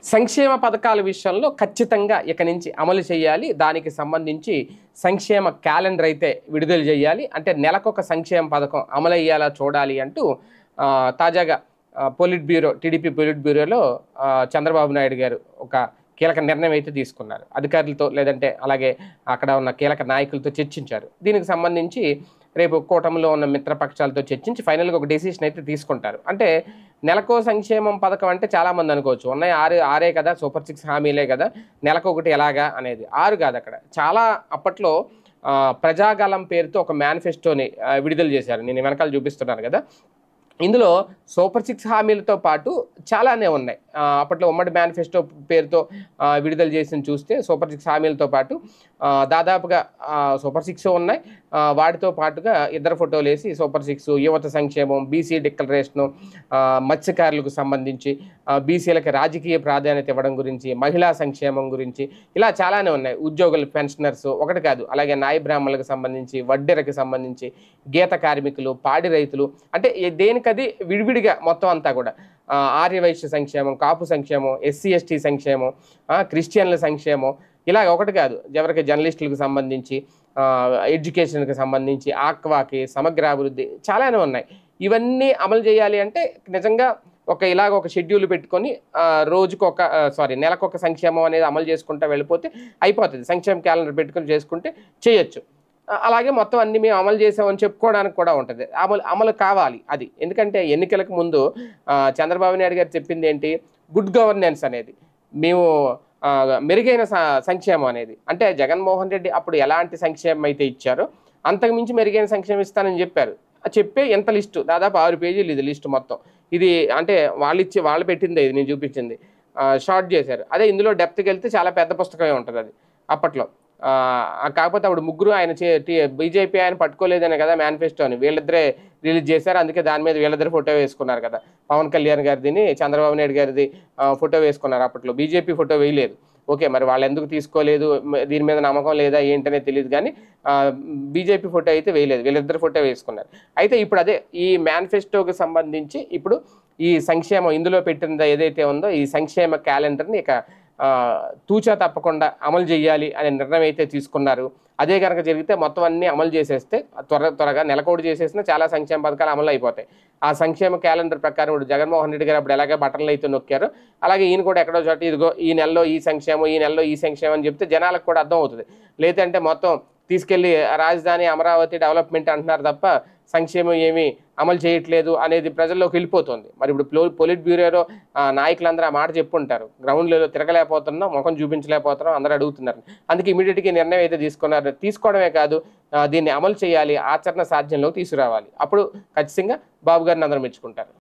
సంక్షేమ పథకాల విషయంలో ఖచ్చితంగా ఇక నుంచి అమలు చేయాలి. దానికి సంబంధించి సంక్షేమ క్యాలెండర్ అయితే విడుదల చేయాలి. అంటే నెలకొక సంక్షేమ పథకం అమలయ్యేలా చూడాలి అంటూ తాజాగా టీడీపీ పొలిట్ బ్యూరోలో చంద్రబాబు నాయుడు గారు ఒక కీలక నిర్ణయం అయితే తీసుకున్నారు. అధికారులతో లేదంటే అలాగే అక్కడ ఉన్న కీలక నాయకులతో చర్చించారు. దీనికి సంబంధించి రేపు కూటమిలో ఉన్న మిత్రపక్షాలతో చర్చించి ఫైనల్గా ఒక డెసిషన్ అయితే తీసుకుంటారు. అంటే నెలకో సంక్షేమం పథకం అంటే చాలామంది అనుకోవచ్చు, ఉన్నాయి ఆరే కదా, సూపర్ 6 హామీలే కదా, నెలకొకటి ఎలాగా అనేది. 6 కాదు, అక్కడ చాలా అప్పట్లో ప్రజాగలం పేరుతో ఒక మేనిఫెస్టోని విడుదల చేశారు. నేను వెనకాల చూపిస్తున్నాను కదా. ఇందులో సూపర్ 6 హామీలతో పాటు చాలానే ఉన్నాయి. అప్పట్లో ఉమ్మడి మేనిఫెస్టో పేరుతో విడుదల చేసిన చూస్తే సూపర్ 6 హామీలతో పాటు దాదాపుగా సూపర్ 6 ఉన్నాయి. వాటితో పాటుగా ఇద్దరు ఫోటోలు వేసి సూపర్ 6, యువత సంక్షేమం, బీసీ డిక్లరేషను, మత్స్యకారులకు సంబంధించి, బీసీలకు రాజకీయ ప్రాధాన్యత ఇవ్వడం గురించి, మహిళా సంక్షేమం గురించి, ఇలా చాలానే ఉన్నాయి. ఉద్యోగులు, పెన్షనర్స్ ఒకటి కాదు, అలాగే నాయ బ్రాహ్మణులకు సంబంధించి, వడ్డెరకు సంబంధించి, గీత కార్మికులు, పాడి రైతులు, అంటే దేనికది విడివిడిగా మొత్తం అంతా కూడా, ఆర్యవైశ్య సంక్షేమం, కాపు సంక్షేమం, ఎస్సీ ఎస్టీ సంక్షేమం, క్రిస్టియన్ల సంక్షేమం, ఇలా ఒకటి కాదు, ఎవరికి జర్నలిస్టులకు సంబంధించి, ఎడ్యుకేషన్కి సంబంధించి, ఆక్వాకి, సమగ్ర అభివృద్ధి, చాలానే ఉన్నాయి. ఇవన్నీ అమలు చేయాలి అంటే నిజంగా ఒక షెడ్యూల్ పెట్టుకొని నెలకొక సంక్షేమం అనేది అమలు చేసుకుంటూ వెళ్ళిపోతే అయిపోతుంది. సంక్షేమ క్యాలెండర్ పెట్టుకొని చేసుకుంటే చేయొచ్చు. అలాగే మొత్తం అన్ని మేము అమలు చేసామని చెప్పుకోవడానికి కూడా ఉంటుంది. అమలు కావాలి అది. ఎందుకంటే ఎన్నికలకు ముందు చంద్రబాబు నాయుడు గారు చెప్పింది ఏంటి, గుడ్ గవర్నెన్స్ అనేది, మేము మెరుగైన సంక్షేమం అనేది. అంటే జగన్మోహన్ రెడ్డి అప్పుడు ఎలాంటి సంక్షేమం అయితే ఇచ్చారో అంతకుమించి మెరుగైన సంక్షేమం ఇస్తానని చెప్పారు. చెప్పే ఎంత లిస్టు, దాదాపు 6 పేజీలు ఇది లిస్టు మొత్తం. ఇది అంటే వాళ్ళు పెట్టిందే, ఇది నేను చూపించింది, షార్ట్ చేశారు. అదే ఇందులో డెప్త్కి వెళ్తే చాలా పెద్ద పుస్తకమే ఉంటుంది అది అప్పట్లో. కాకపోతే అప్పుడు ముగ్గురు ఆయన బీజేపీ ఆయన పట్టుకోలేదనే కదా మేనిఫెస్టోని, వీళ్ళిద్దరే రిలీజ్ చేశారు. అందుకే దాని మీద వీళ్ళిద్దరు ఫోటో వేసుకున్నారు కదా, పవన్ కళ్యాణ్ గారిది, చంద్రబాబు నాయుడు గారిది ఫోటో వేసుకున్నారు. అప్పట్లో బీజేపీ ఫోటో వేయలేదు. ఓకే, మరి వాళ్ళు ఎందుకు తీసుకోలేదు, దీని మీద నమ్మకం లేదా ఏంటనే తెలియదు, కానీ బీజేపీ ఫోటో అయితే వేయలేదు, వీళ్ళిద్దరు ఫోటో వేసుకున్నారు. అయితే ఇప్పుడు అదే ఈ మేనిఫెస్టోకి సంబంధించి ఇప్పుడు ఈ సంక్షేమం ఇందులో పెట్టిన ఏదైతే ఉందో ఈ సంక్షేమ క్యాలెండర్ని ఇక తూచా తప్పకుండా అమలు చేయాలి అనే నిర్ణయం అయితే తీసుకున్నారు. అదే కనుక జరిగితే మొత్తం అన్నీ అమలు చేసేస్తే త్వరగా నెలకోటి చేసేసినా చాలా సంక్షేమ పథకాలు అమలు అయిపోతాయి. ఆ సంక్షేమ క్యాలెండర్ ప్రకారం ఇప్పుడు జగన్మోహన్ రెడ్డి గారు అప్పుడు ఎలాగే బటన్లు అయితే నొక్కారో అలాగే ఈయన కూడా ఎక్కడో చోట ఇదిగో ఈ నెలలో ఈ సంక్షేమం, ఈ నెలలో ఈ సంక్షేమం అని చెప్తే జనాలకు కూడా అర్థం అవుతుంది. లేదంటే మొత్తం తీసుకెళ్లి రాజధాని అమరావతి డెవలప్మెంట్ అంటున్నారు తప్ప సంక్షేమం ఏమీ అమలు చేయట్లేదు అనేది ప్రజల్లోకి వెళ్ళిపోతుంది. మరి ఇప్పుడు పొలిట్ బ్యూరోలో నాయకులందరూ ఆ మాట చెప్పుంటారు, గ్రౌండ్ లెవెల్లో తిరగలేకపోతున్నాం, ముఖం చూపించలేకపోతున్నాం, అందరూ అడుగుతున్నారు. అందుకే ఇమీడియట్గా నిర్ణయం అయితే తీసుకున్నారు. తీసుకోవడమే కాదు, దీన్ని అమలు చేయాలి, ఆచరణ సాధ్యంలోకి తీసుకురావాలి. అప్పుడు ఖచ్చితంగా బాబు గారిని అందరూ మెచ్చుకుంటారు.